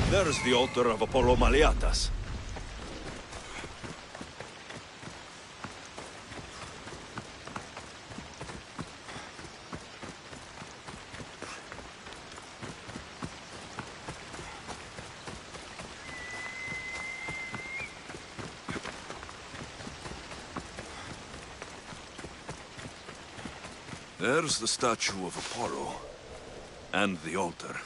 There's the altar of Apollo Maliatas. There's the statue of Apollo. And the altar.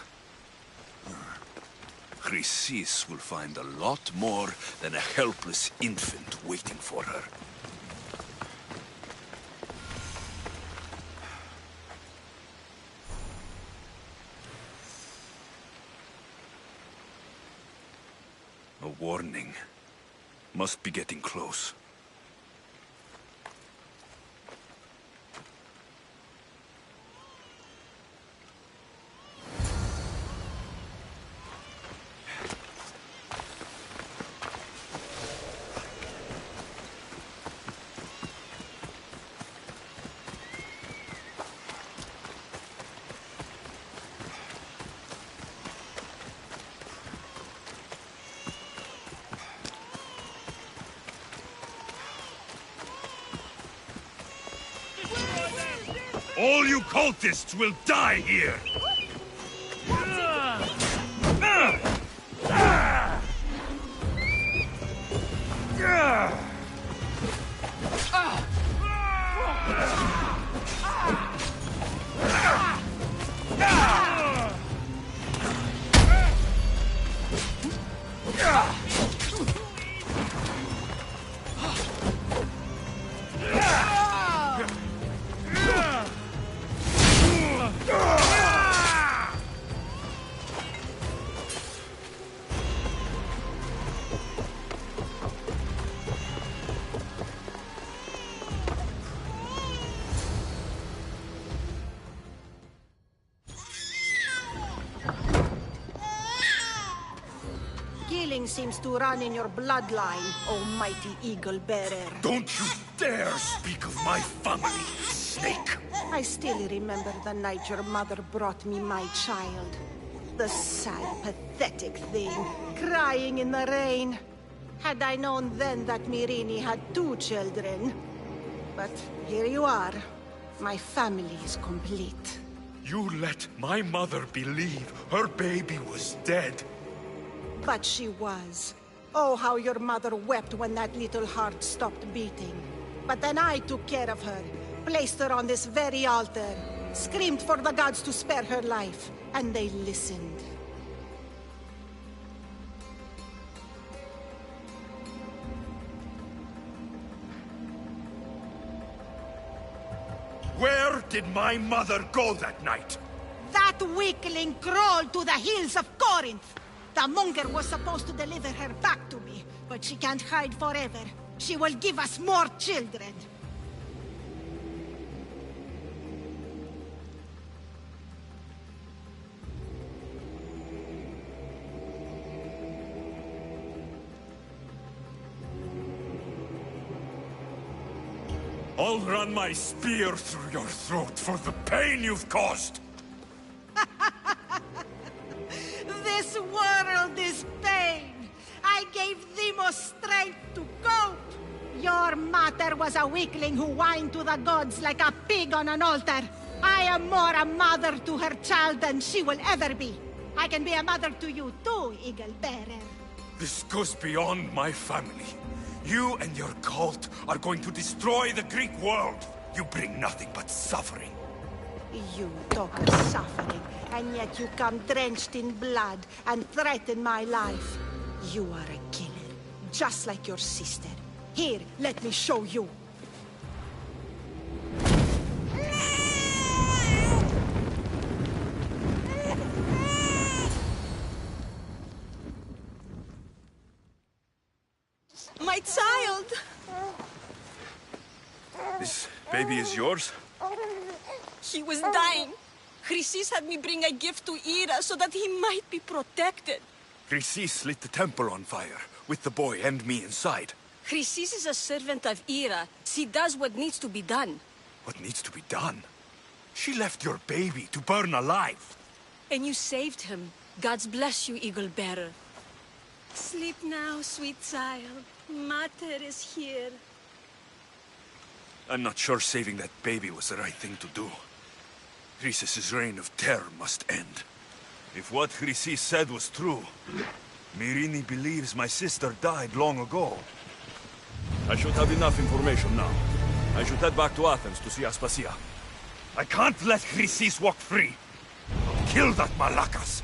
Chrysis will find a lot more than a helpless infant waiting for her. A warning. Must be getting close. All you cultists will die here! Killing seems to run in your bloodline, almighty eagle bearer. Don't you dare speak of my family, snake! I still remember the night your mother brought me my child. The sad, pathetic thing, crying in the rain. Had I known then that Myrini had 2 children. But here you are. My family is complete. You let my mother believe her baby was dead. But she was. Oh, how your mother wept when that little heart stopped beating. But then I took care of her, placed her on this very altar, screamed for the gods to spare her life, and they listened. Where did my mother go that night? That weakling crawled to the hills of Corinth. The monger was supposed to deliver her back to me, but she can't hide forever. She will give us more children. I'll run my spear through your throat for the pain you've caused! This world is pain. I gave Demos strength to cope. Your mater was a weakling who whined to the gods like a pig on an altar. I am more a mother to her child than she will ever be. I can be a mother to you too, Eagle Bearer. This goes beyond my family. You and your cult are going to destroy the Greek world. You bring nothing but suffering. You talk of suffering, and yet you come drenched in blood and threaten my life. You are a killer, just like your sister. Here, let me show you. My child! This baby is yours? He was dying. Chrysis had me bring a gift to Ira so that he might be protected. Chrysis lit the temple on fire, with the boy and me inside. Chrysis is a servant of Ira. She does what needs to be done. What needs to be done? She left your baby to burn alive. And you saved him. God's bless you, Eagle Bearer. Sleep now, sweet child. Mater is here. I'm not sure saving that baby was the right thing to do. Chrysis' reign of terror must end. If what Chrysis said was true, Myrini believes my sister died long ago. I should have enough information now. I should head back to Athens to see Aspasia. I can't let Chrysis walk free. I'll kill that Malakas.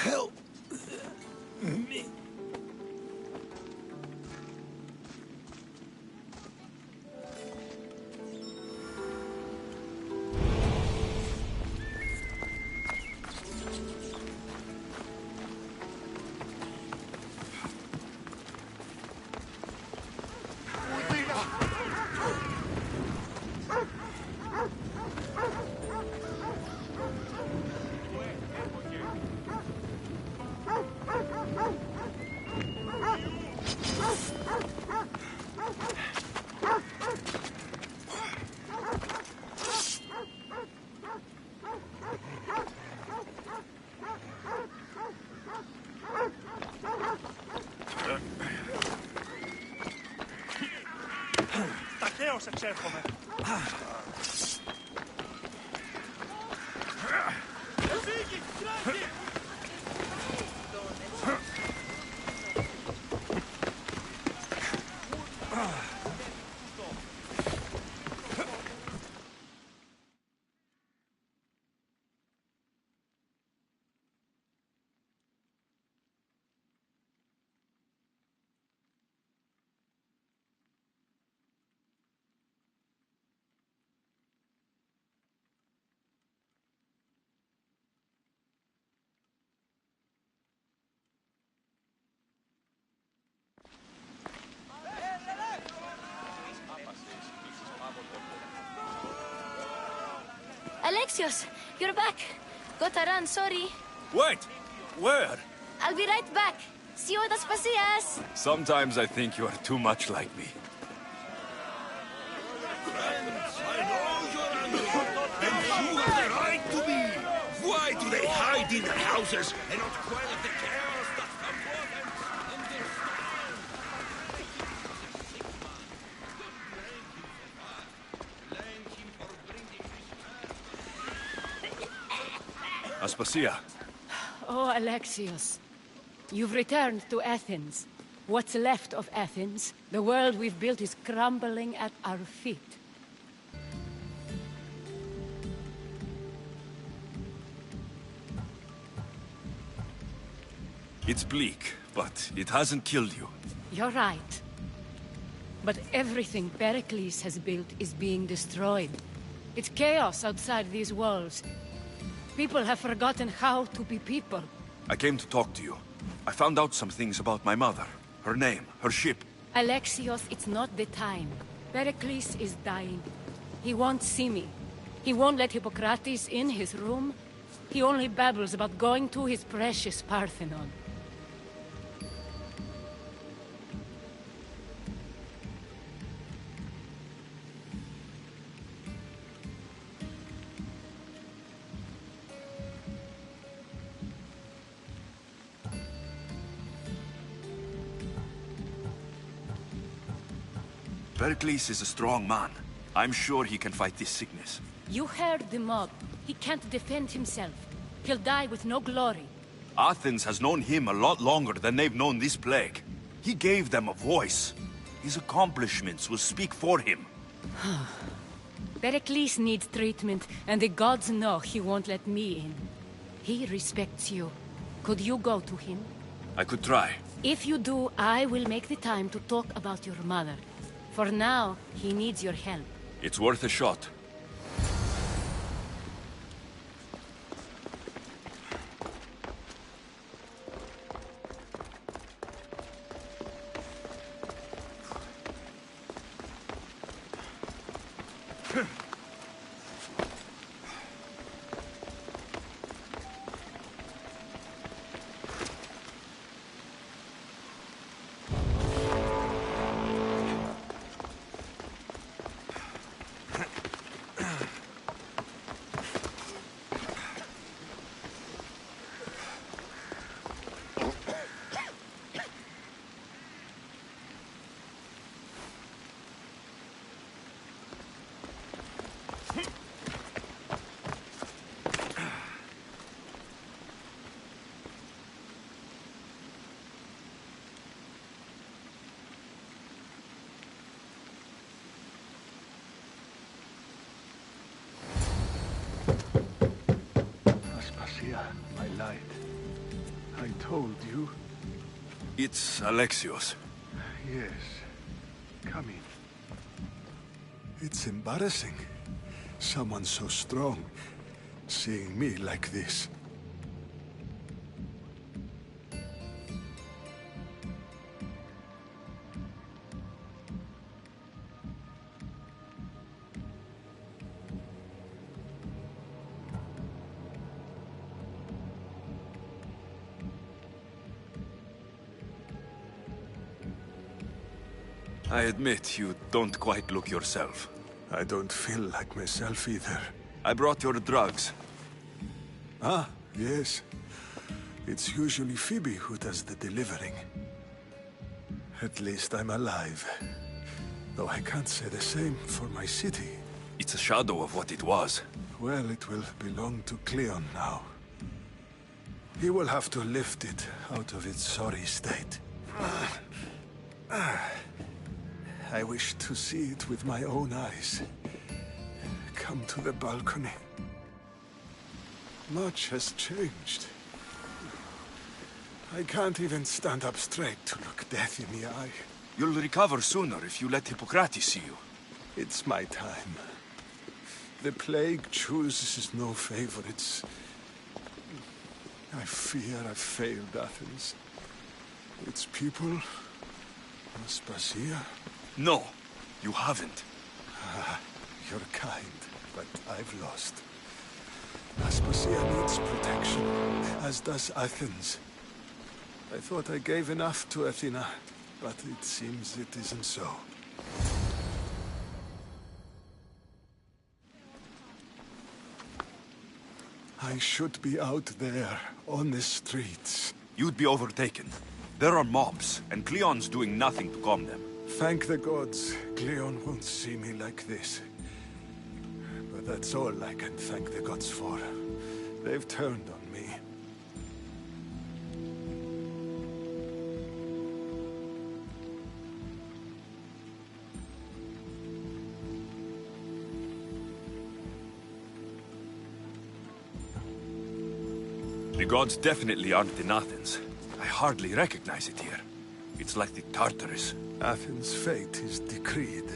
Help me. Chaos εξέρχομαι. Φύγει, τρέχει! Alexios, you're back. Gotta run, sorry. Wait! Where? I'll be right back. See you at the Spasias. Sometimes I think you are too much like me. And who has the right to be? Why do they hide in their houses and not quell the chaos that come forth and understand? Aspasia, Oh, Alexios. You've returned to Athens. What's left of Athens, the world we've built is crumbling at our feet. it's bleak, but it hasn't killed you. You're right. But everything Pericles has built is being destroyed. It's chaos outside these walls. People have forgotten how to be people. I came to talk to you. I found out some things about my mother. Her name, her ship. Alexios, it's not the time. Pericles is dying. He won't see me. He won't let Hippocrates in his room. He only babbles about going to his precious Parthenon. Pericles is a strong man. I'm sure he can fight this sickness. You heard the mob. He can't defend himself. He'll die with no glory. Athens has known him a lot longer than they've known this plague. He gave them a voice. His accomplishments will speak for him. Pericles needs treatment, and the gods know he won't let me in. He respects you. Could you go to him? I could try. If you do, I will make the time to talk about your mother. For now, he needs your help. It's worth a shot. My light. I told you. It's Alexios. Yes. Come in. It's embarrassing. Someone so strong, seeing me like this. I admit you don't quite look yourself. I don't feel like myself either. I brought your drugs. Ah, yes. It's usually Phoebe who does the delivering. At least I'm alive. Though I can't say the same for my city. It's a shadow of what it was. Well, it will belong to Cleon now. He will have to lift it out of its sorry state. I wish to see it with my own eyes. Come to the balcony. Much has changed. I can't even stand up straight to look death in the eye. You'll recover sooner if you let Hippocrates see you. It's my time. The plague chooses no favorites. I fear I've failed Athens. Its people, Aspasia. No, you haven't. You're kind, but I've lost. Aspasia needs protection, as does Athens. I thought I gave enough to Athena, but it seems it isn't so. I should be out there, on the streets. You'd be overtaken. There are mobs, and Cleon's doing nothing to calm them. Thank the gods, Cleon won't see me like this. But that's all I can thank the gods for. They've turned on me. The gods definitely aren't in Athens. I hardly recognize it here. It's like the Tartarus. Athens' fate is decreed.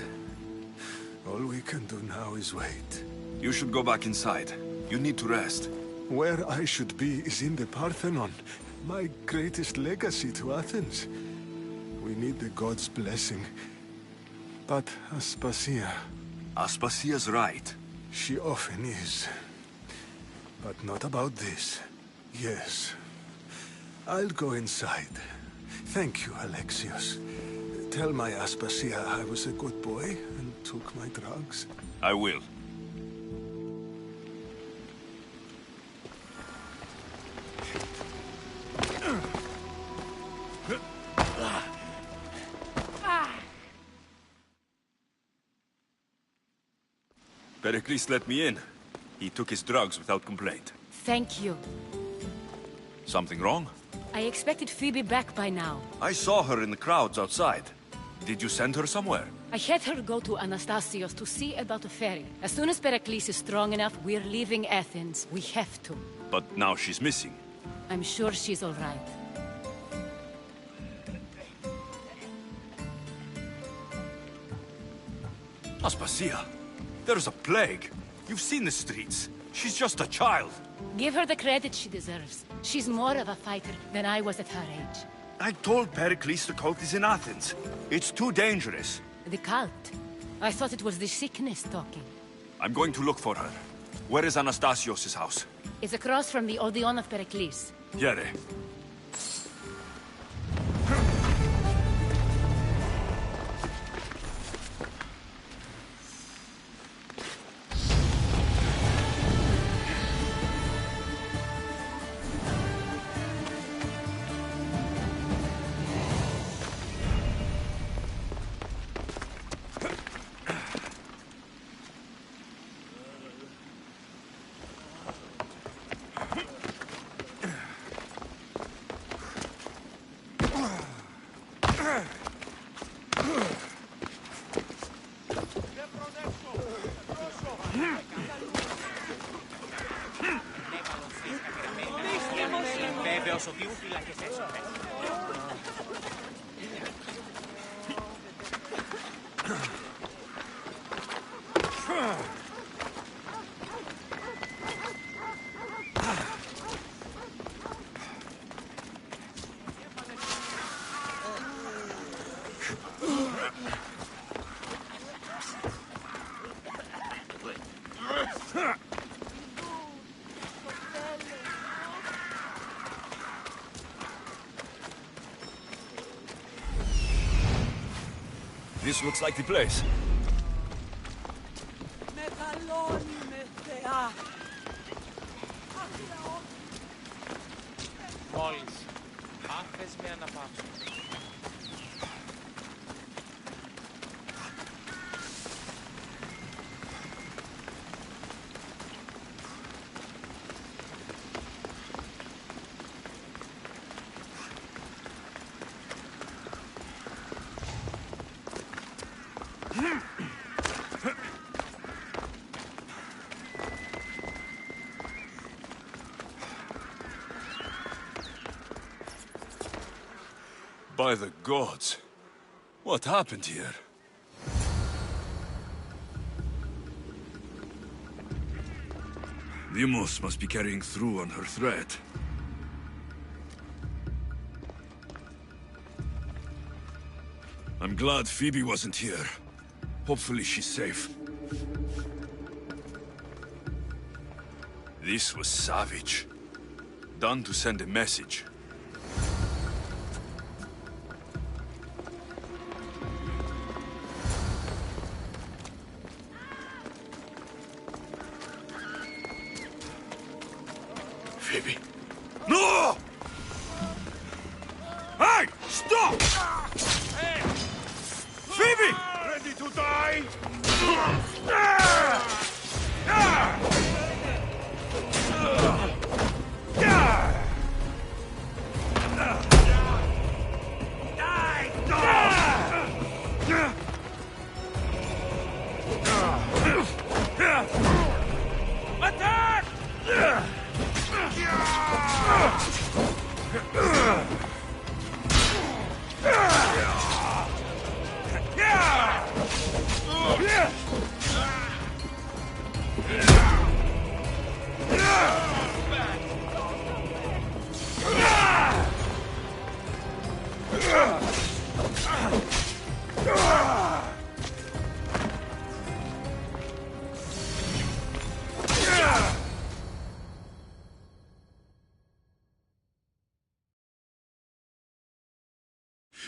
All we can do now is wait. You should go back inside. You need to rest. Where I should be is in the Parthenon, my greatest legacy to Athens. We need the gods' blessing. But Aspasia... Aspasia's right. She often is. But not about this. Yes. I'll go inside. Thank you, Alexios. Tell my Aspasia I was a good boy and took my drugs. I will. Pericles let me in. He took his drugs without complaint. Thank you. Something wrong? I expected Phoebe back by now. I saw her in the crowds outside. Did you send her somewhere? I had her go to Anastasios to see about a ferry. As soon as Pericles is strong enough, we're leaving Athens. We have to. But now she's missing. I'm sure she's all right. Aspasia, there's a plague. You've seen the streets. She's just a child. Give her the credit she deserves. She's more of a fighter than I was at her age. I told Pericles the cult is in Athens. It's too dangerous. The cult? I thought it was the sickness talking. I'm going to look for her. Where is Anastasios' house? It's across from the Odeon of Pericles. Yere. This looks like the place. Μόλις. Άφες με αναπάψω. By the gods. What happened here? Deimos must be carrying through on her threat. I'm glad Phoebe wasn't here. Hopefully she's safe. This was savage. Done to send a message. Phoebe. No! Hey! Stop! Hey! Phoebe! Ready to die? Attack!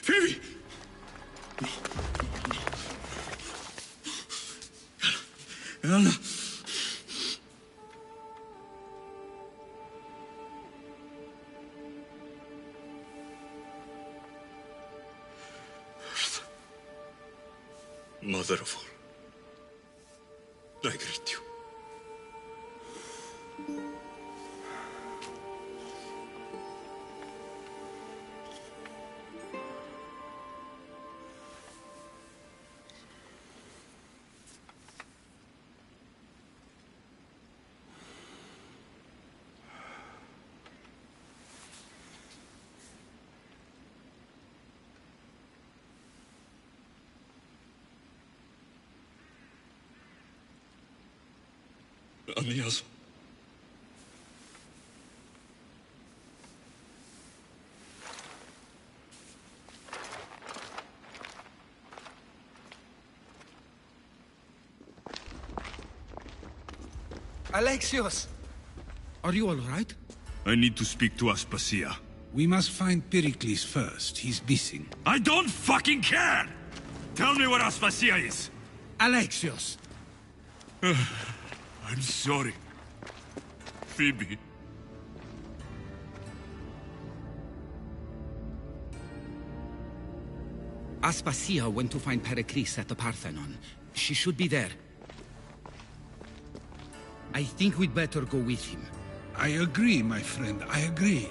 Phoebe! Anna! Mother of all, I greet you. Amias. Alexios! Are you all right? I need to speak to Aspasia. We must find Pericles first. He's missing. I don't fucking care! Tell me where Aspasia is! Alexios! I'm sorry. Phoebe. Aspasia went to find Pericles at the Parthenon. She should be there. I think we'd better go with him. I agree, my friend. I agree.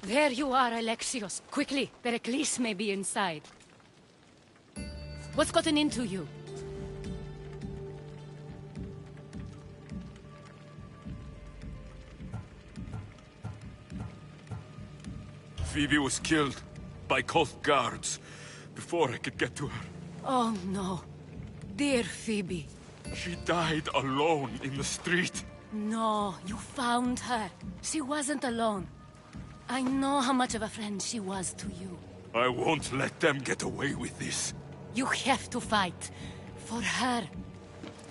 There you are, Alexios. Quickly, Pericles may be inside. What's gotten into you? Phoebe was killed by cult guards before I could get to her. Oh, no. Dear Phoebe. She died alone in the street. No, you found her. She wasn't alone. I know how much of a friend she was to you. I won't let them get away with this. You have to fight. For her.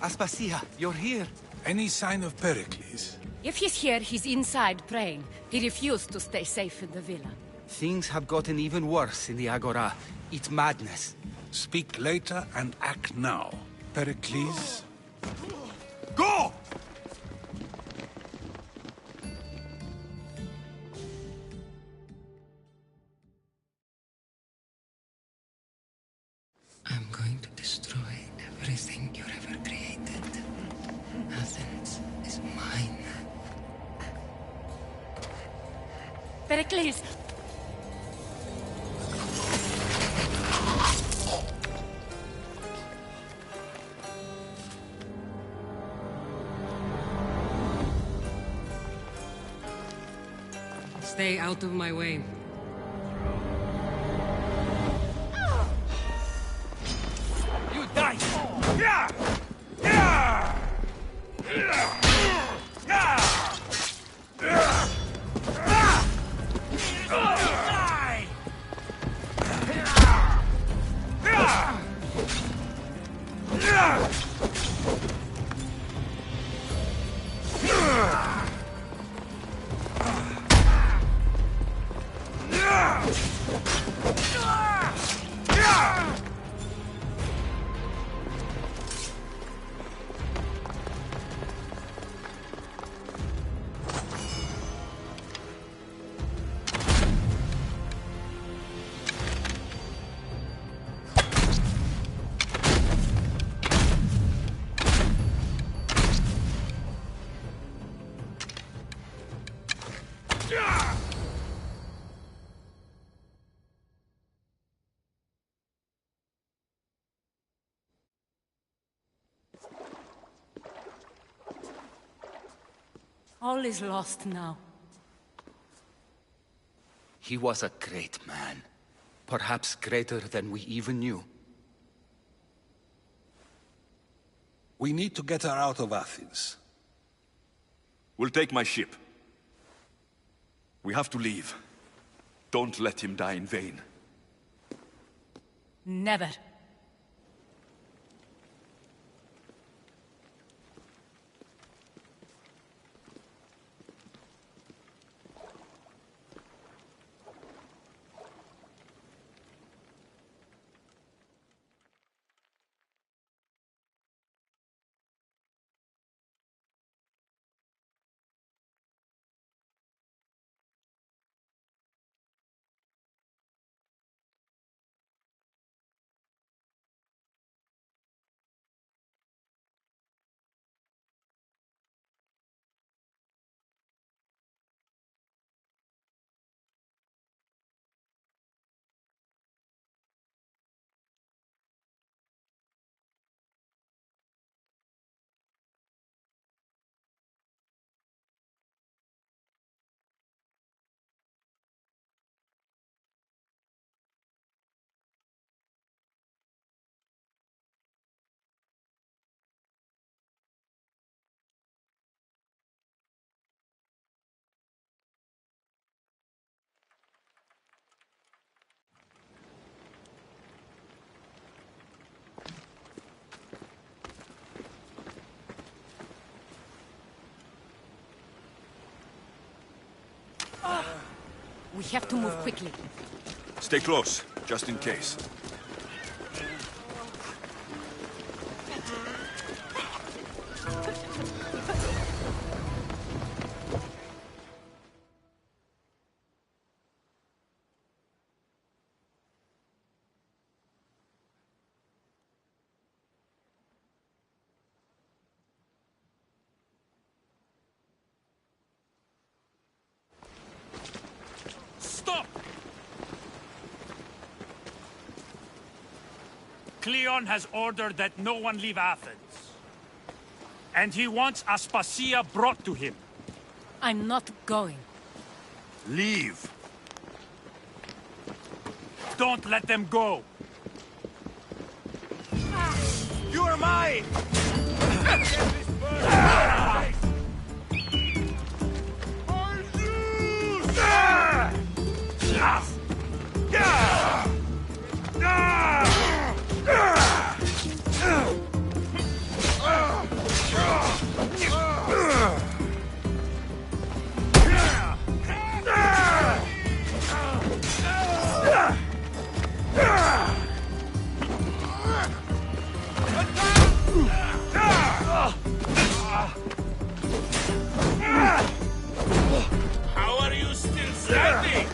Aspasia, you're here. Any sign of Pericles? If he's here, he's inside praying. He refused to stay safe in the villa. Things have gotten even worse in the Agora. It's madness. Speak later and act now. Pericles? Go! I'm going to destroy everything you ever created. Athens is mine. Pericles! Stay out of my way. You die! Yeah! Yeah! All is lost now. He was a great man. Perhaps greater than we even knew. We need to get her out of Athens. We'll take my ship. We have to leave. Don't let him die in vain. Never. We have to move quickly. Stay close, just in case. Stop! Cleon has ordered that no one leave Athens. And he wants Aspasia brought to him. I'm not going. Leave! Don't let them go! You are mine! How are you still standing?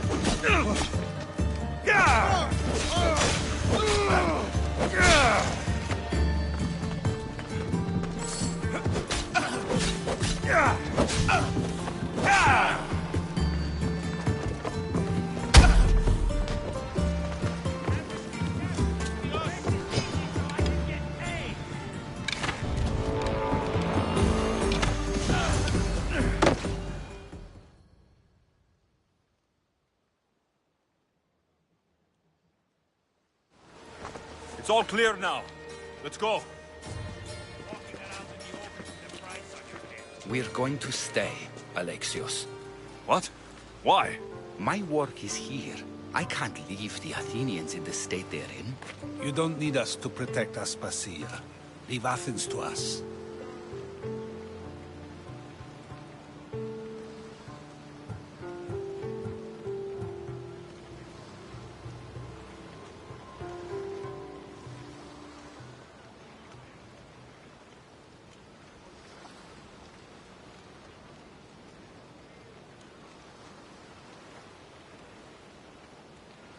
It's all clear now. Let's go. We're going to stay, Alexios. What? Why? My work is here. I can't leave the Athenians in the state they're in. You don't need us to protect Aspasia. Leave Athens to us.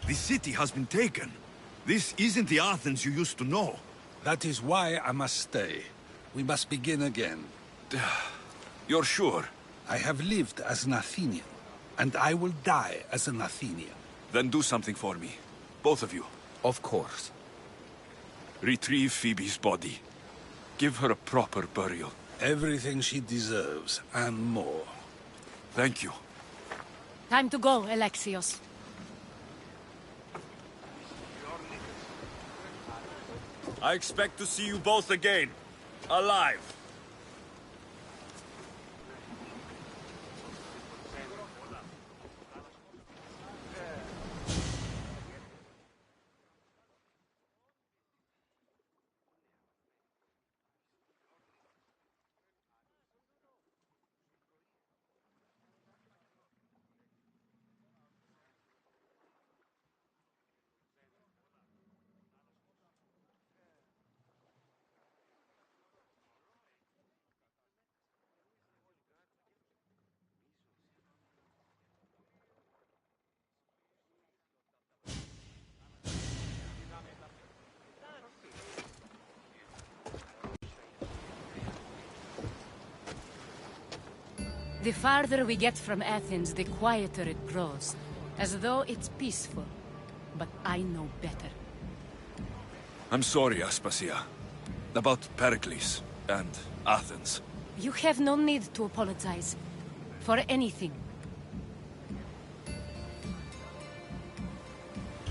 The city has been taken. This isn't the Athens you used to know. That is why I must stay. We must begin again. You're sure? I have lived as an Athenian, and I will die as an Athenian. Then do something for me. Both of you. Of course. Retrieve Phoebe's body. Give her a proper burial. Everything she deserves, and more. Thank you. Time to go, Alexios. I expect to see you both again. Alive. The farther we get from Athens, the quieter it grows. As though it's peaceful. But I know better. I'm sorry, Aspasia. About Pericles and Athens. You have no need to apologize. For anything.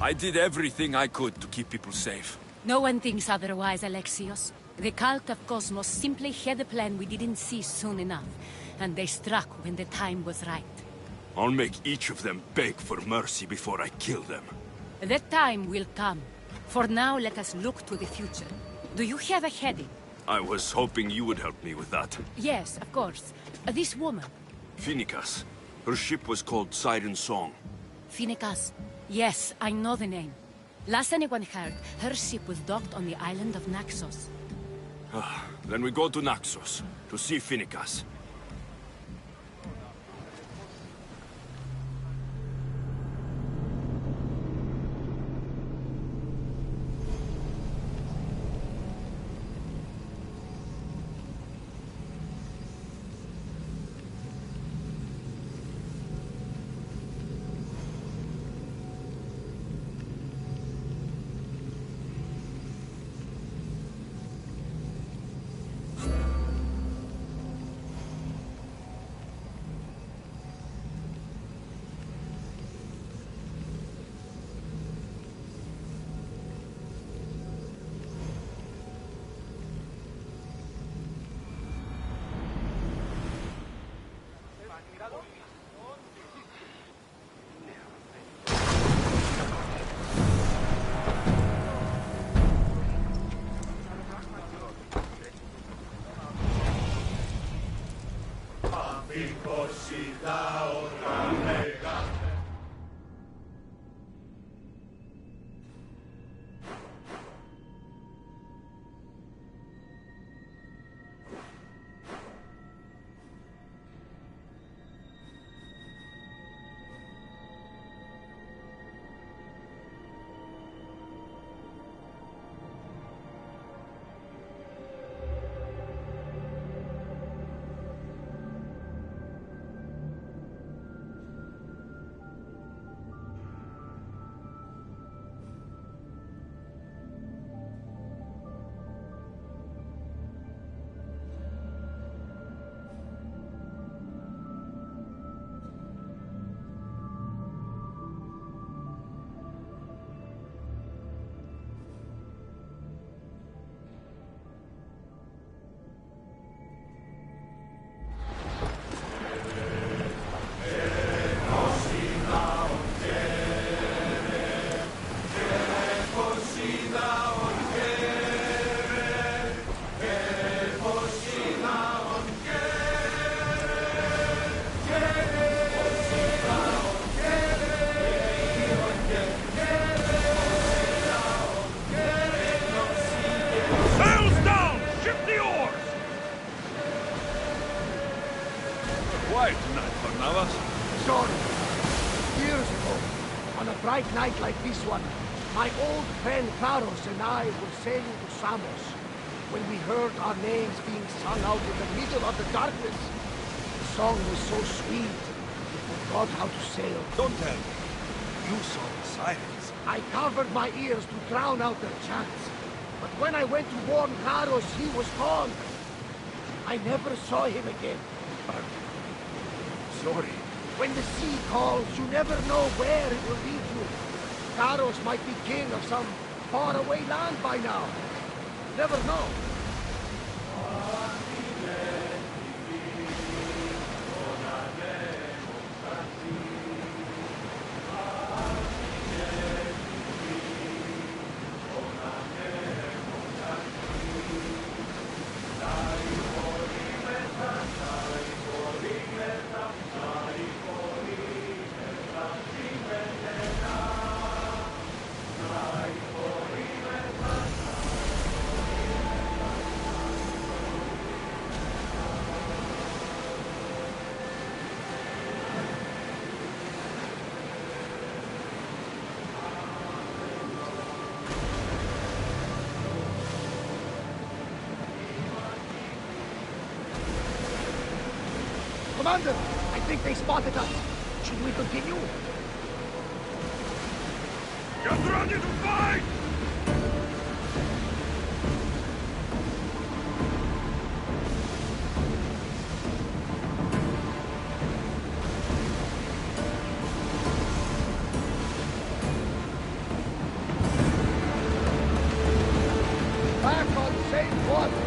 I did everything I could to keep people safe. No one thinks otherwise, Alexios. The cult of Cosmos simply had a plan we didn't see soon enough. And they struck when the time was right. I'll make each of them beg for mercy before I kill them. That time will come. For now, let us look to the future. Do you have a heading? I was hoping you would help me with that. Yes, of course. This woman. Phoenicas. Her ship was called Siren Song. Phoenicas. Yes, I know the name. Last anyone heard, her ship was docked on the island of Naxos. Then we go to Naxos, to see Phoenicas. quiet tonight, Barnabas. Sorry. Years ago, on a bright night like this one, my old friend Carlos and I were sailing to Samos when we heard our names being sung out in the middle of the darkness. The song was so sweet, we forgot how to sail. Don't tell me. You saw the sirens. I covered my ears to drown out their chants. But when I went to warn Carlos, he was gone. I never saw him again. Sorry. When the sea calls, you never know where it will lead you. Carlos might be king of some faraway land by now. Never know. Commander, I think they spotted us. Should we continue? Get ready to fight! Back on safe water.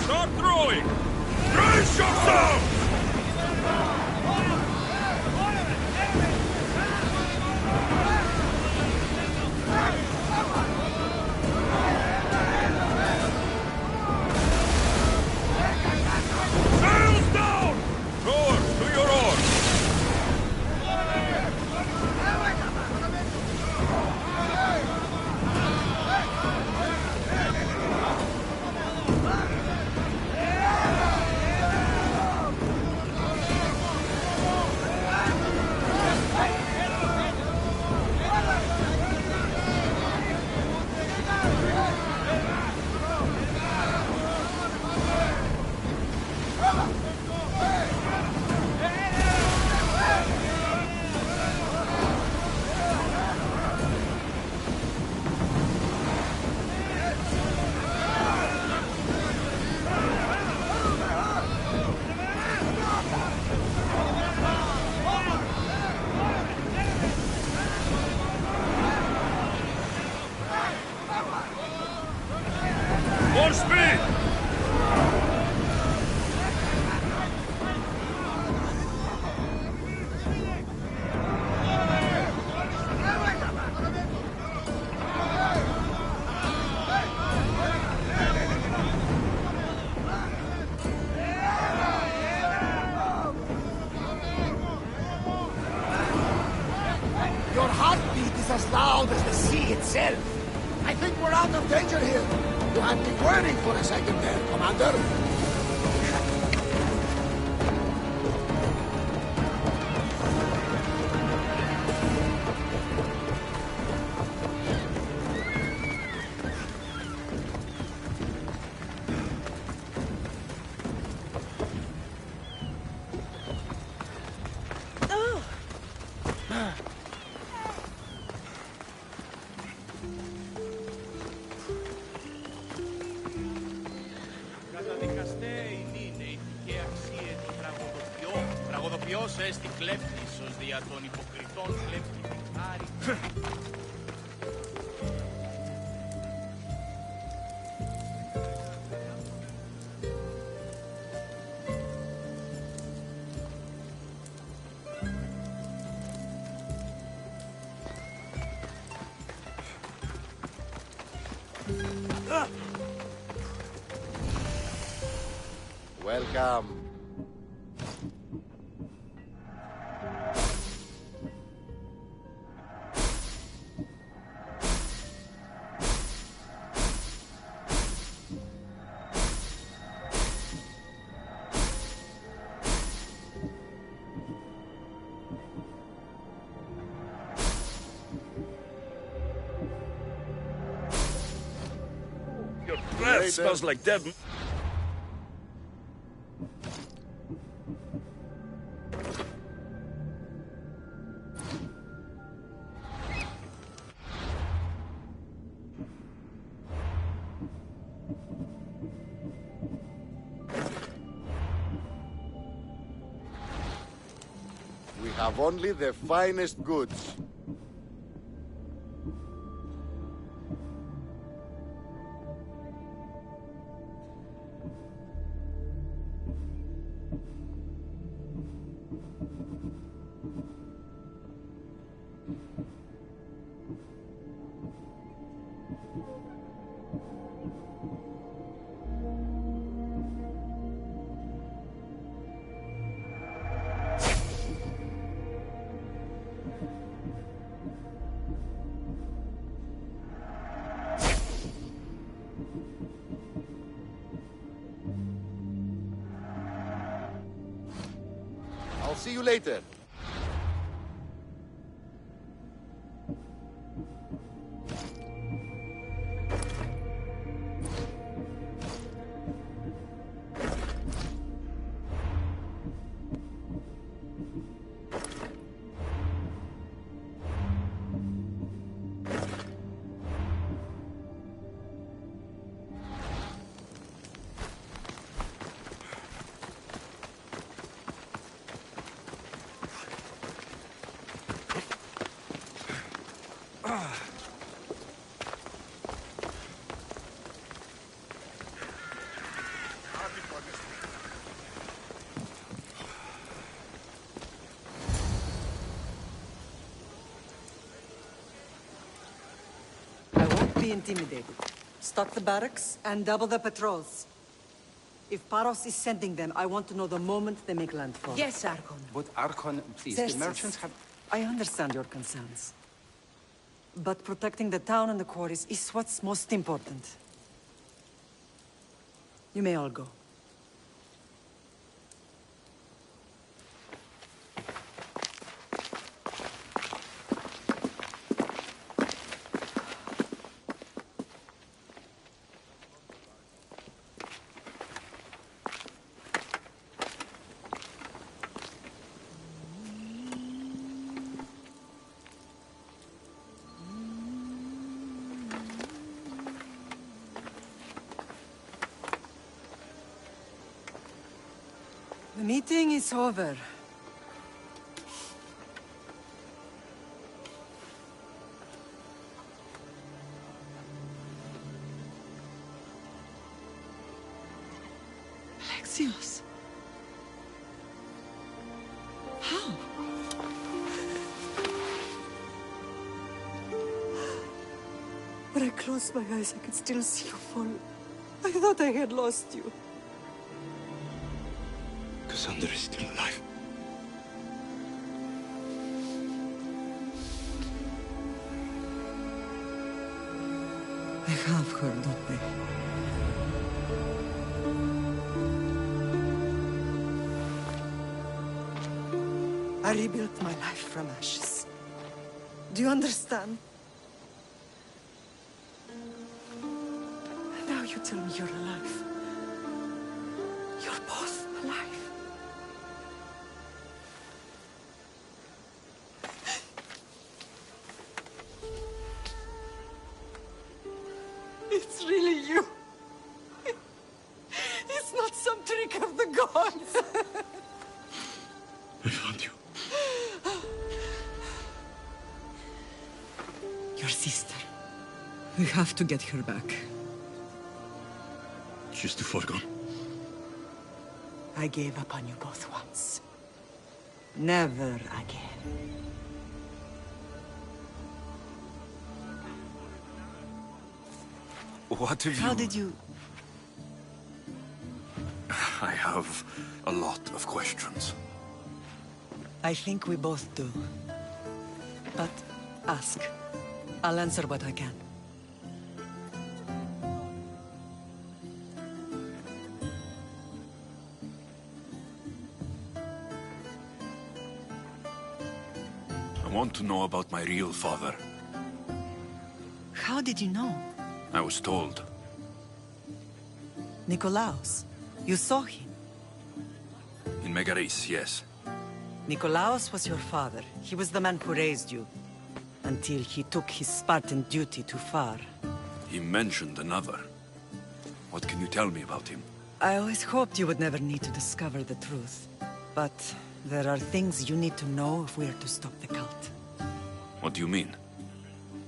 Start throwing! Brace yourself! Sails down! Rowers, to your oars! More speed! Your heartbeat is as loud as the sea itself. I think we're out of danger here. You had me worried for a second there, Commander. Τραγωδοποιός έστι κλέπτης, ως δια των υποκριτών κλέπτη χάρη. Welcome. Your breath smells like dead. We have only the finest goods. I'll see you later. Be intimidated. Stock the barracks and double the patrols. If Paros is sending them, I want to know the moment they make landfall. Yes, Archon. But Archon, please, Xerxes, the merchants have... I understand your concerns. But protecting the town and the quarries is what's most important. You may all go. The meeting is over. Alexios. How? When I closed my eyes, I could still see you fall. I thought I had lost you. Cassandra is still alive. I have her, don't they? I rebuilt my life from ashes. Do you understand? Now you tell me you're alive. You're both alive. It's really you. It's not some trick of the gods. I found you. Your sister. We have to get her back. She's too far gone. I gave up on you both once. Never again. What have you... How did you... I have a lot of questions. I think we both do. But ask. I'll answer what I can. I want to know about my real father. How did you know? I was told. Nikolaos. You saw him. In Megaris, yes. Nikolaos was your father. He was the man who raised you. Until he took his Spartan duty too far. He mentioned another. What can you tell me about him? I always hoped you would never need to discover the truth. But there are things you need to know if we are to stop the cult. What do you mean?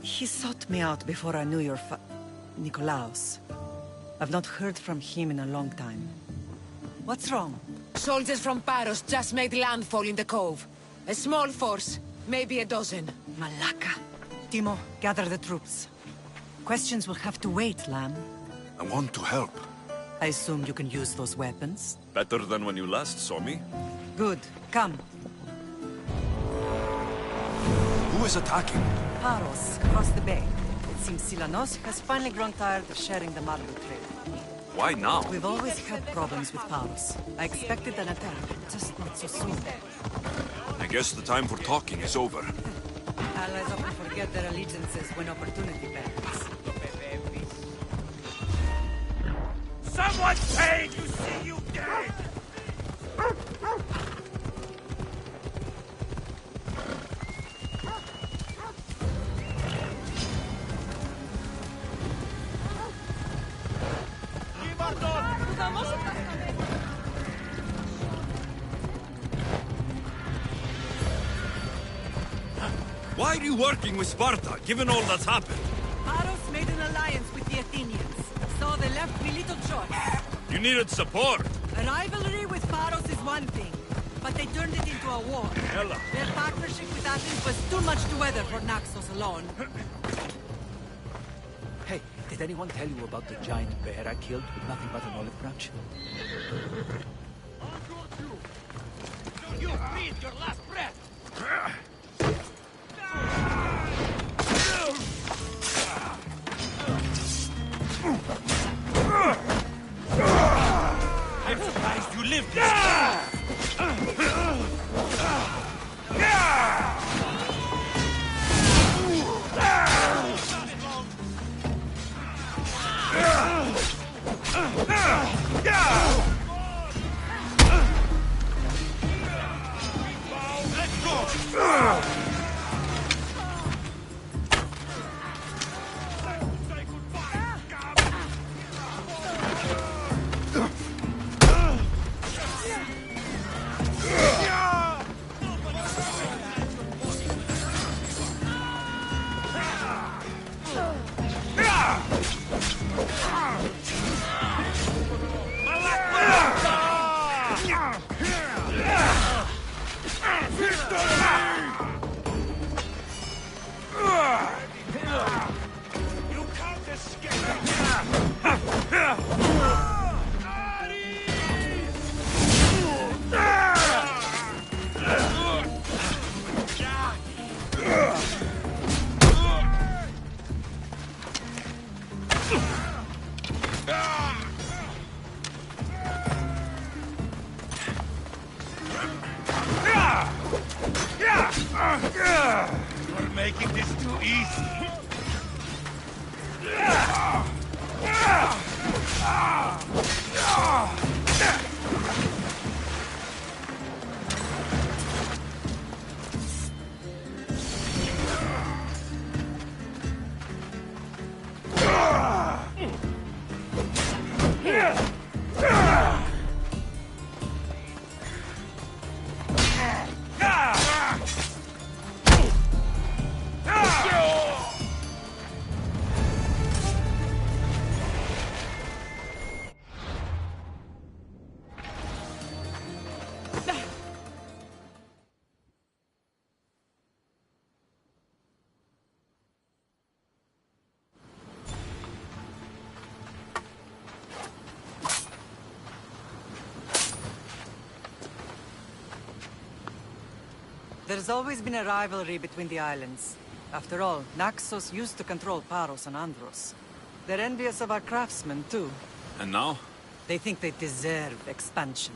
He sought me out before I knew your Nikolaos. I've not heard from him in a long time. What's wrong? Soldiers from Paros just made landfall in the cove. A small force, maybe a dozen. Malaka. Timo, gather the troops. Questions will have to wait, Lamb. I want to help. I assume you can use those weapons? Better than when you last saw me. Good. Come. Who is attacking? Paros, across the bay. It seems Silanos has finally grown tired of sharing the marble trade. Why now? We've always had problems with Paros. I expected an attack, just not so soon. I guess the time for talking is over. Allies often forget their allegiances when opportunity beckons. Someone's paid! You see, you dead! Why are you working with Sparta, given all that's happened? Paros made an alliance with the Athenians, so they left me little choice. You needed support. A rivalry with Paros is one thing, but they turned it into a war. Hella. Their partnership with Athens was too much to weather for Naxos alone. Hey, did anyone tell you about the giant bear I killed with nothing but an olive branch? You breathe your last breath! I'm surprised you lived this You're making this too easy. There's always been a rivalry between the islands. After all, Naxos used to control Paros and Andros. They're envious of our craftsmen, too. And now? They think they deserve expansion.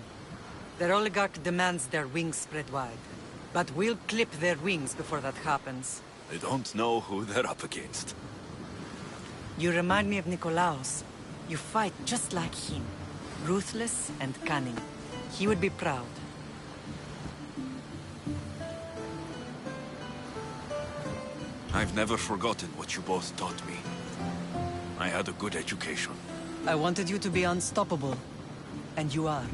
Their oligarch demands their wings spread wide. But we'll clip their wings before that happens. They don't know who they're up against. You remind me of Nikolaos. You fight just like him. Ruthless and cunning. He would be proud. I've never forgotten what you both taught me. I had a good education. I wanted you to be unstoppable. And you are.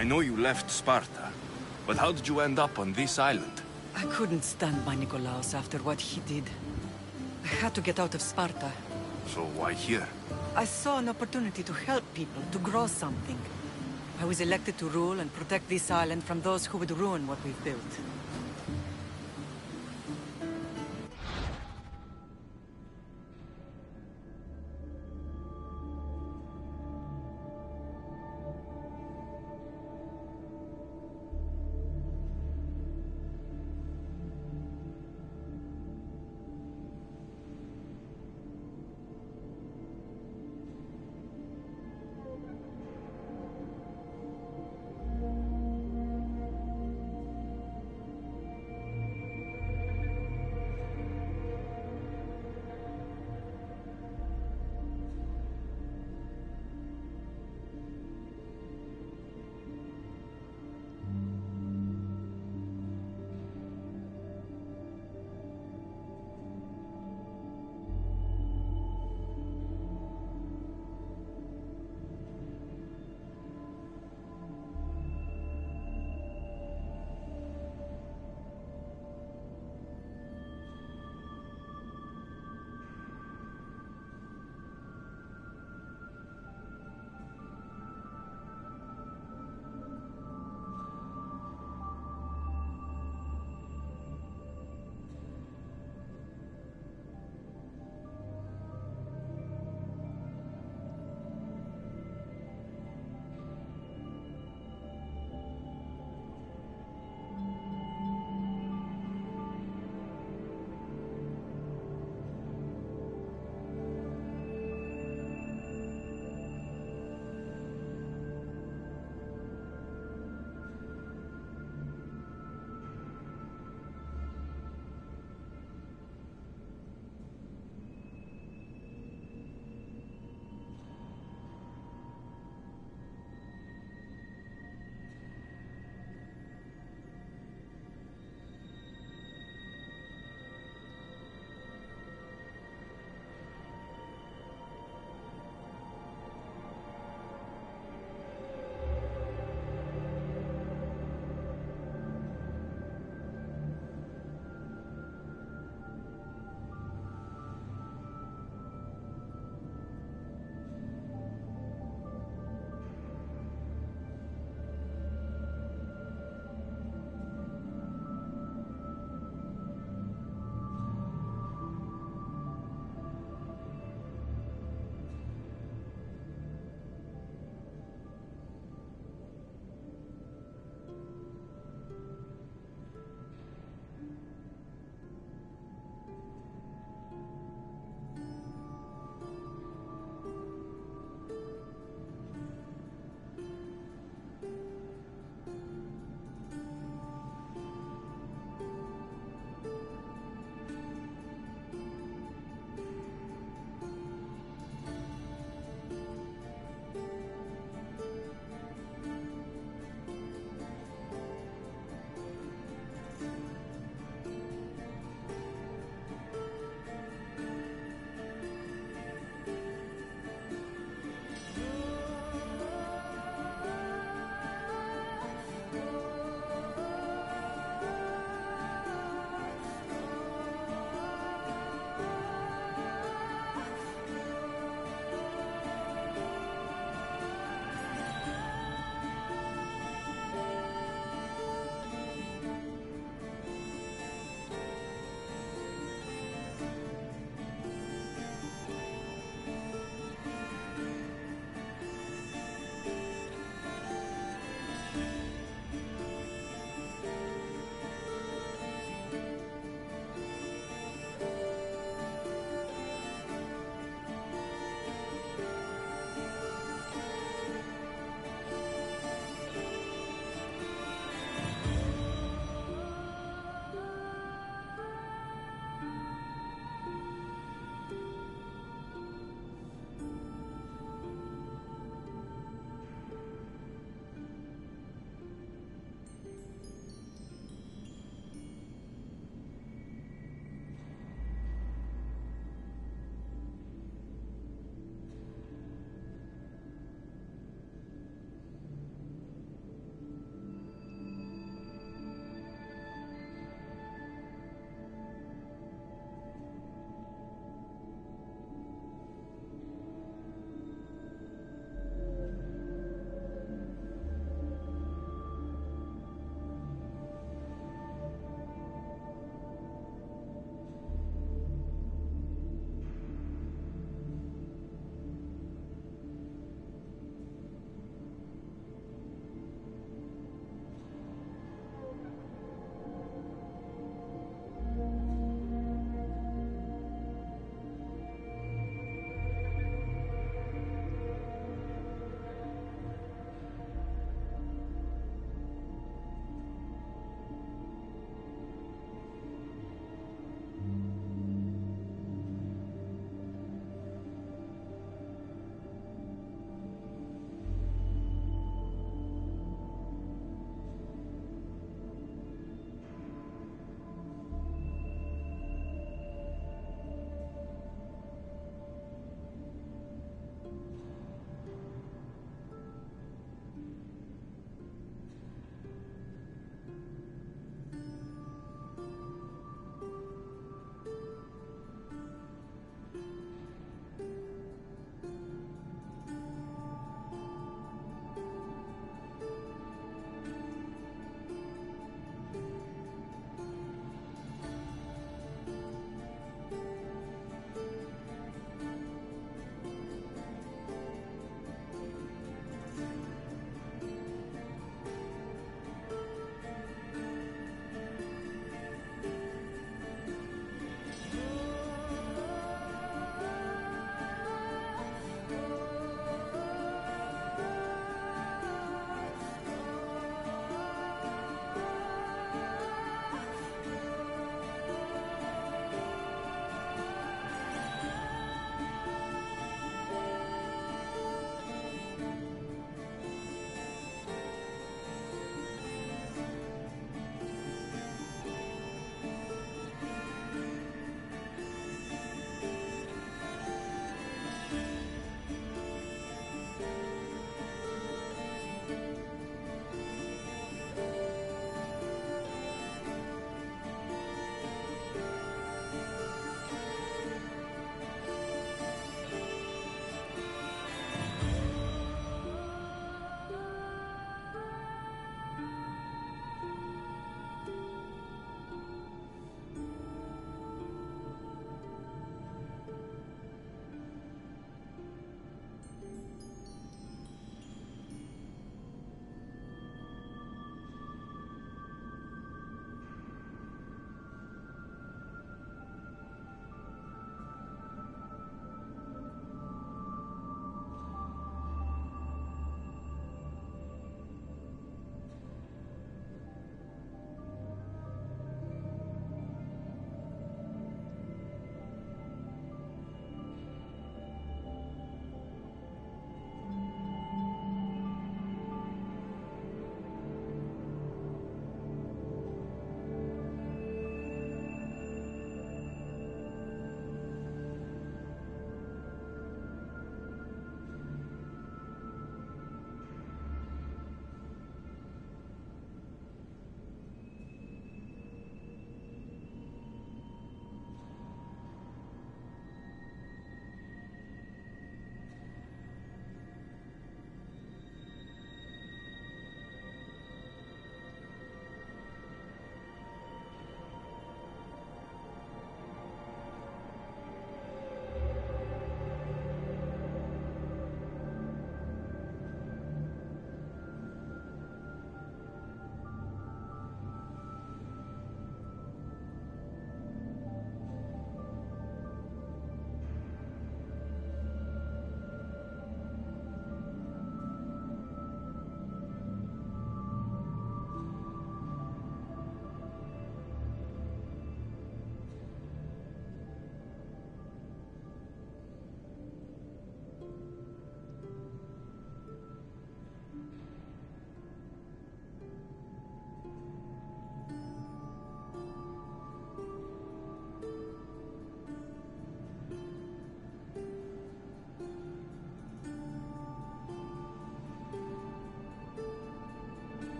I know you left Sparta, but how did you end up on this island? I couldn't stand by Nikolaos after what he did. I had to get out of Sparta. So why here? I saw an opportunity to help people, to grow something. I was elected to rule and protect this island from those who would ruin what we've built.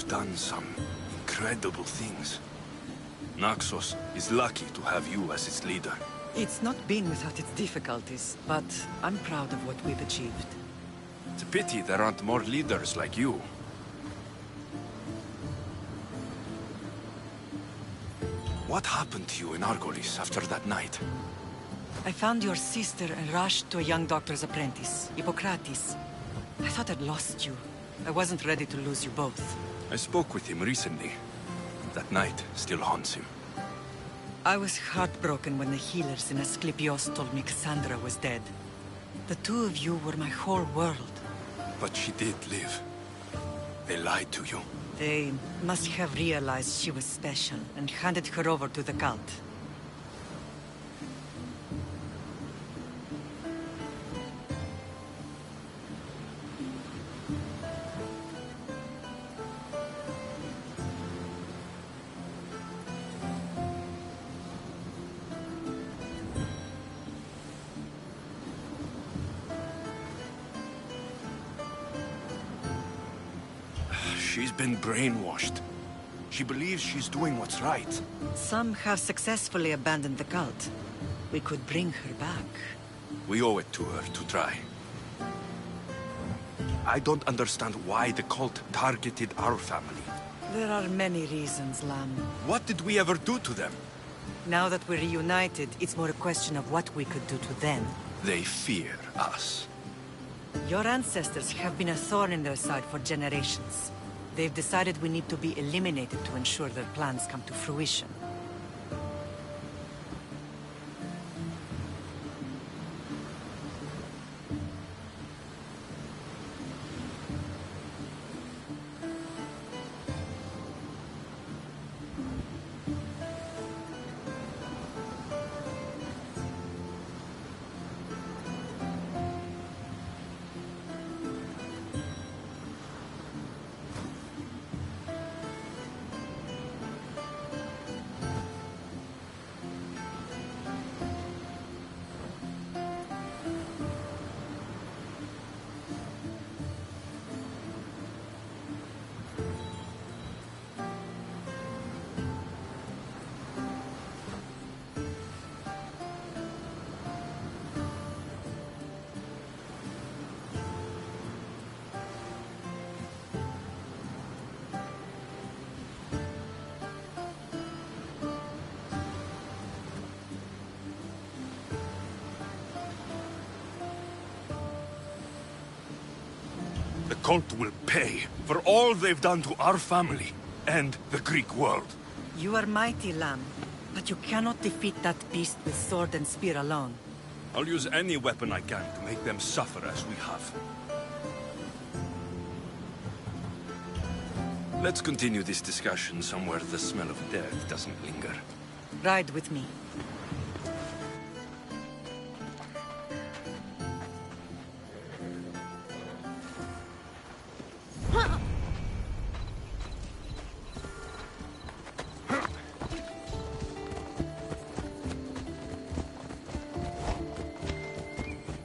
have done some incredible things. Naxos is lucky to have you as its leader. It's not been without its difficulties, but I'm proud of what we've achieved. It's a pity there aren't more leaders like you. What happened to you in Argolis after that night? I found your sister and rushed to a young doctor's apprentice, Hippocrates. I thought I'd lost you. I wasn't ready to lose you both. I spoke with him recently. That night still haunts him. I was heartbroken when the healers in Asclepios told me Cassandra was dead. The two of you were my whole world. But she did live. They lied to you. They must have realized she was special and handed her over to the cult. She's been brainwashed. She believes she's doing what's right. Some have successfully abandoned the cult. We could bring her back. We owe it to her to try. I don't understand why the cult targeted our family. There are many reasons, Lamb. What did we ever do to them? Now that we're reunited, it's more a question of what we could do to them. They fear us. Your ancestors have been a thorn in their side for generations. They've decided we need to be eliminated to ensure their plans come to fruition. The cult will pay for all they've done to our family and the Greek world. You are mighty, Lamb, but you cannot defeat that beast with sword and spear alone. I'll use any weapon I can to make them suffer as we have. Let's continue this discussion somewhere the smell of death doesn't linger. Ride with me.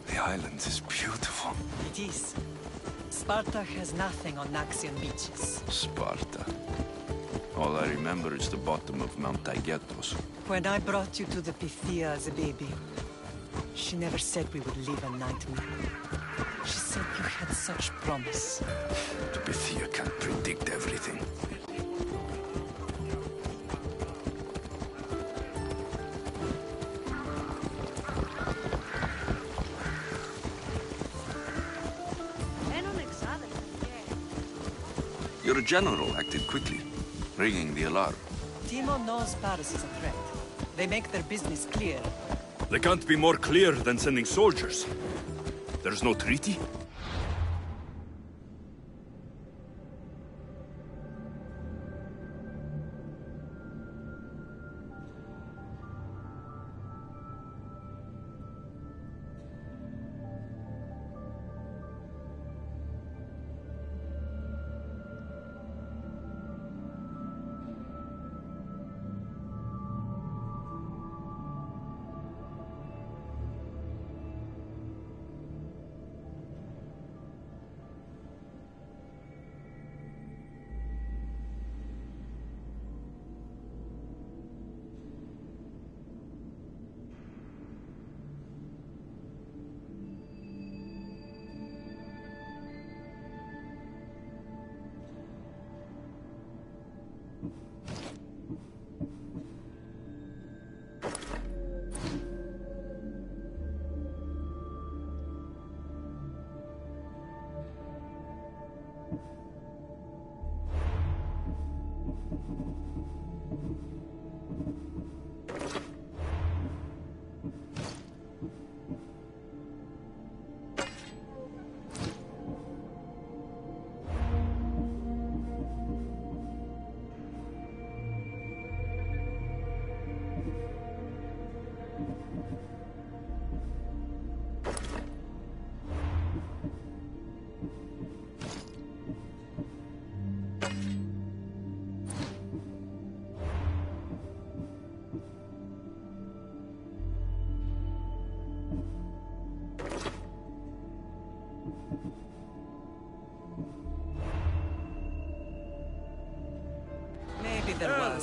The island is beautiful. It is. Sparta has nothing on Naxian beaches. Sparta. All I remember is the bottom of Mount Taygetos. When I brought you to the Pythia as a baby, she never said we would live a nightmare. She said you had such promise. The Pythia can't predict everything. Your general acted quickly, ringing the alarm. Timo knows Paris is a threat. They make their business clear. They can't be more clear than sending soldiers. There's no treaty?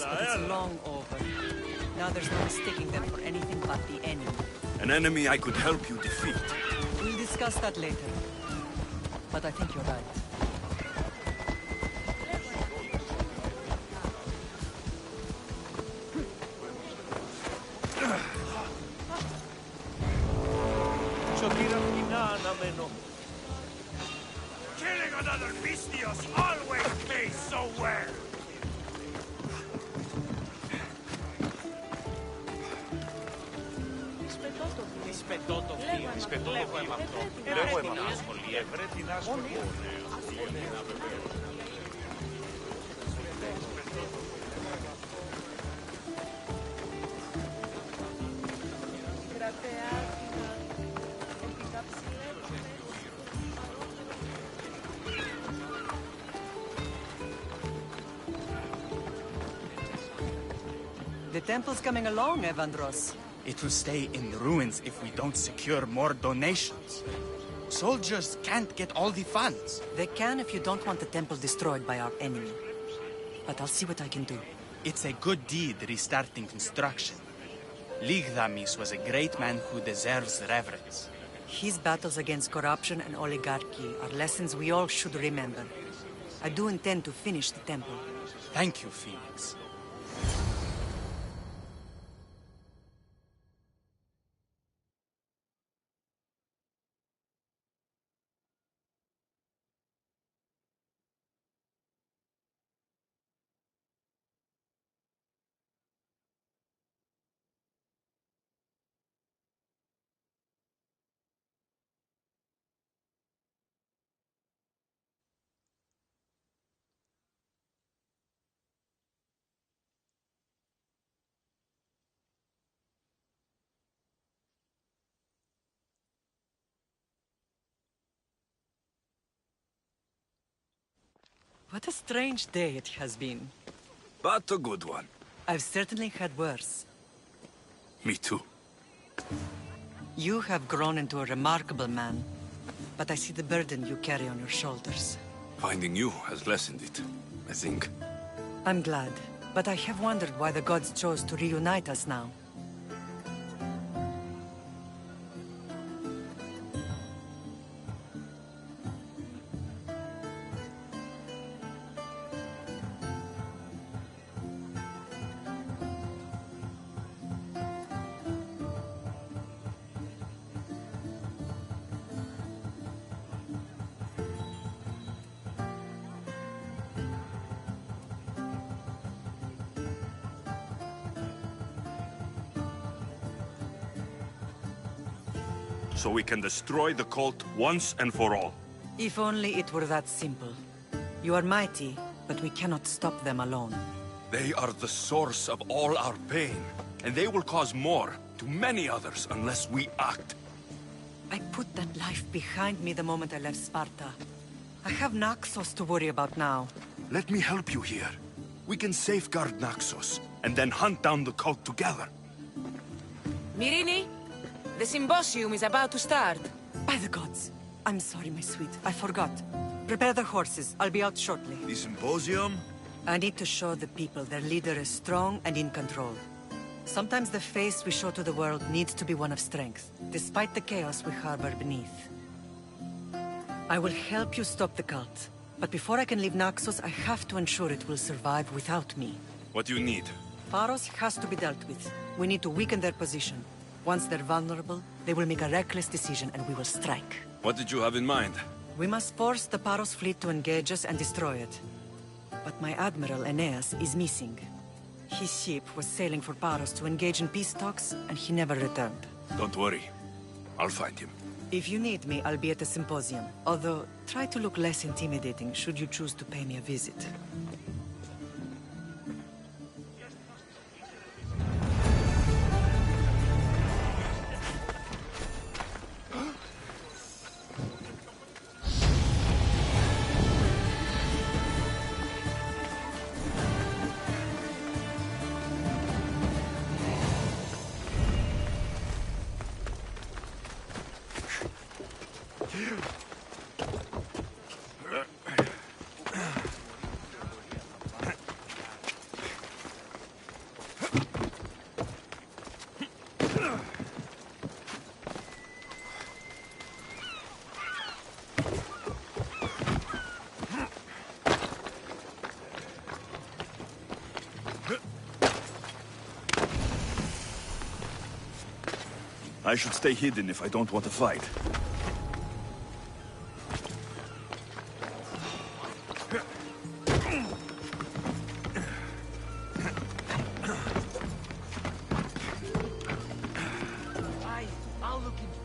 but it's long over. Now there's no mistaking them for anything but the enemy. An enemy I could help you defeat. We'll discuss that later. But I think you're right. Killing another Vistios always pays so well! The temple's coming along, Evandros. It will stay in the ruins if we don't secure more donations. Soldiers can't get all the funds. They can if you don't want the temple destroyed by our enemy. But I'll see what I can do. It's a good deed restarting construction. Ligdamis was a great man who deserves reverence. His battles against corruption and oligarchy are lessons we all should remember. I do intend to finish the temple. Thank you, Phoenix. What a strange day it has been. But a good one. I've certainly had worse. Me too. You have grown into a remarkable man, but I see the burden you carry on your shoulders. Finding you has lessened it, I think. I'm glad, but I have wondered why the gods chose to reunite us now. So we can destroy the cult once and for all. If only it were that simple. You are mighty, but we cannot stop them alone. They are the source of all our pain, and they will cause more to many others unless we act. I put that life behind me the moment I left Sparta. I have Naxos to worry about now. Let me help you here. We can safeguard Naxos, and then hunt down the cult together. Myrrine, the symposium is about to start. By the gods. I'm sorry, my sweet. I forgot. Prepare the horses. I'll be out shortly. The symposium? I need to show the people their leader is strong and in control. Sometimes the face we show to the world needs to be one of strength, despite the chaos we harbor beneath. I will help you stop the cult. But before I can leave Naxos, I have to ensure it will survive without me. What do you need? Paros has to be dealt with. We need to weaken their position. Once they're vulnerable, they will make a reckless decision and we will strike. What did you have in mind? We must force the Paros fleet to engage us and destroy it. But my admiral, Aeneas, is missing. His ship was sailing for Paros to engage in peace talks, and he never returned. Don't worry. I'll find him. If you need me, I'll be at the symposium. Although, try to look less intimidating should you choose to pay me a visit. I should stay hidden if I don't want to fight. I'll look into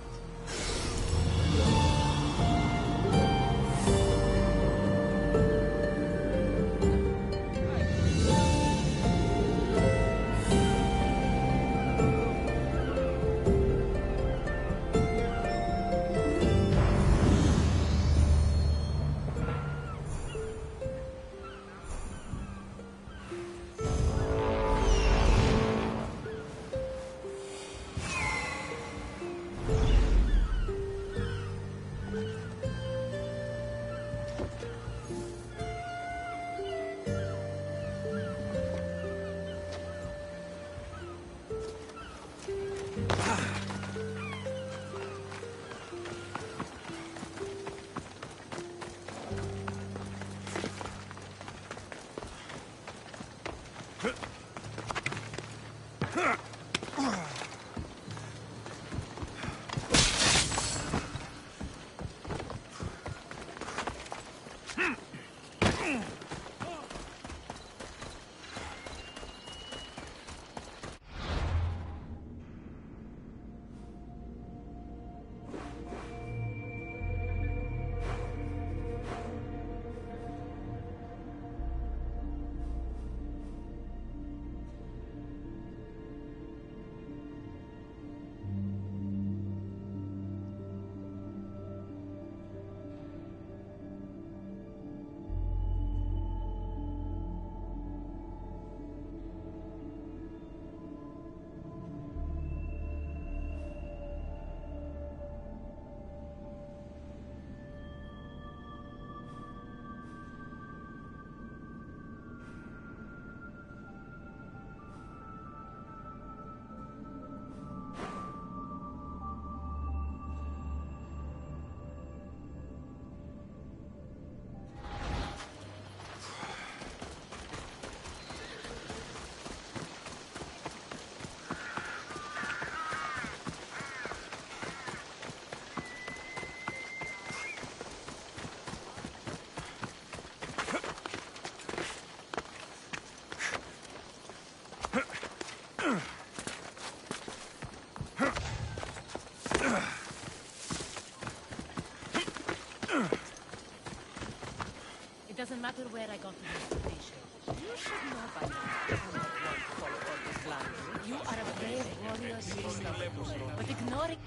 It doesn't matter where I got the information. You should know by now. You won't follow orders blindly. You are a brave warrior, sister, but ignoring...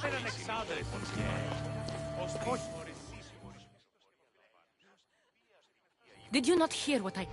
Era anexado porque... Did you not hear what I...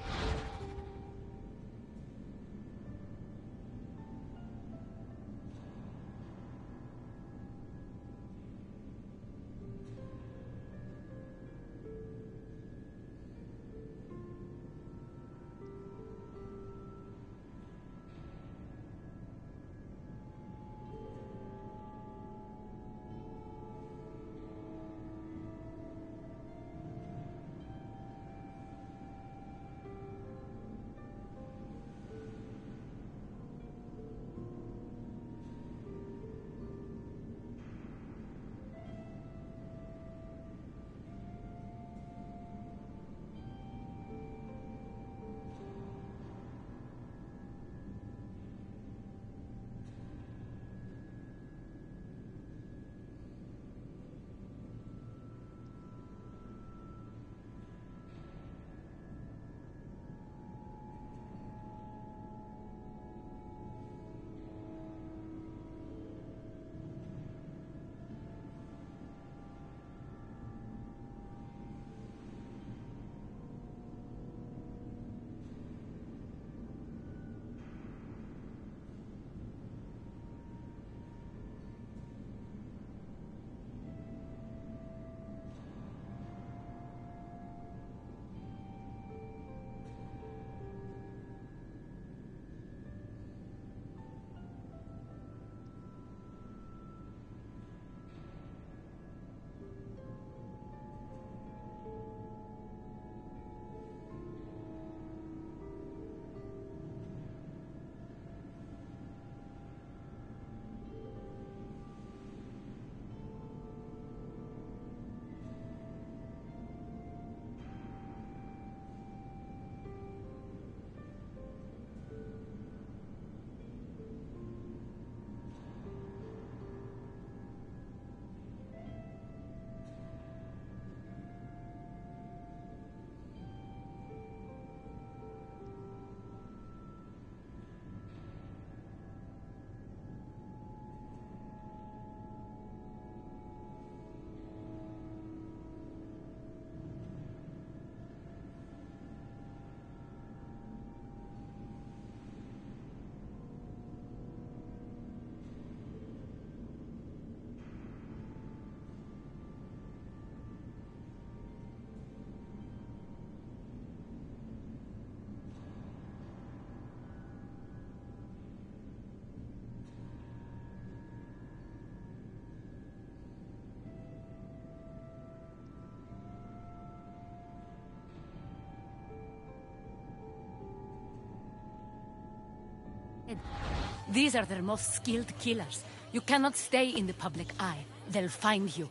These are their most skilled killers. You cannot stay in the public eye. They'll find you.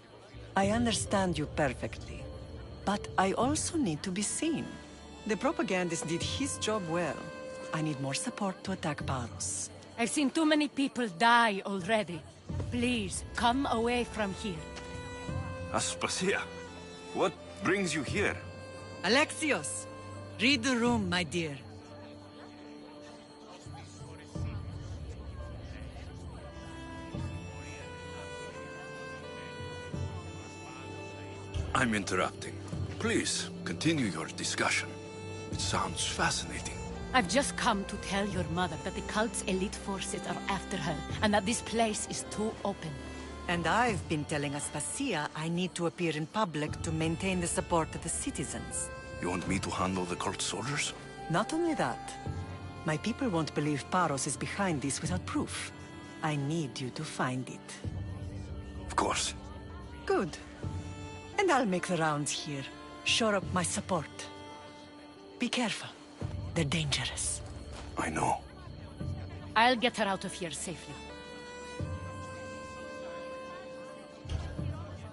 I understand you perfectly. But I also need to be seen. The propagandist did his job well. I need more support to attack Paros. I've seen too many people die already. Please, come away from here. Aspasia, what brings you here? Alexios! Read the room, my dear. I'm interrupting. Please, continue your discussion. It sounds fascinating. I've just come to tell your mother that the cult's elite forces are after her, and that this place is too open. And I've been telling Aspasia I need to appear in public to maintain the support of the citizens. You want me to handle the cult soldiers? Not only that. My people won't believe Paros is behind this without proof. I need you to find it. Of course. Good. And I'll make the rounds here. Shore up my support. Be careful. They're dangerous. I know. I'll get her out of here safely.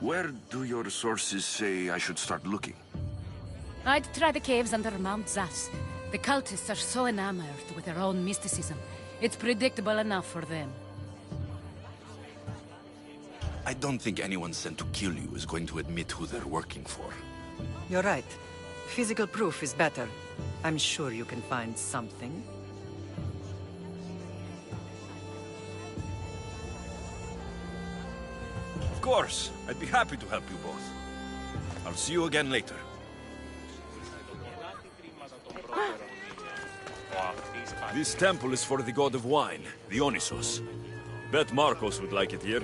Where do your sources say I should start looking? I'd try the caves under Mount Zas. The cultists are so enamored with their own mysticism. It's predictable enough for them. I don't think anyone sent to kill you is going to admit who they're working for. You're right. Physical proof is better. I'm sure you can find something. course. I'd be happy to help you both. I'll see you again later. This temple is for the god of wine, Dionysos. Bet Marcos would like it here.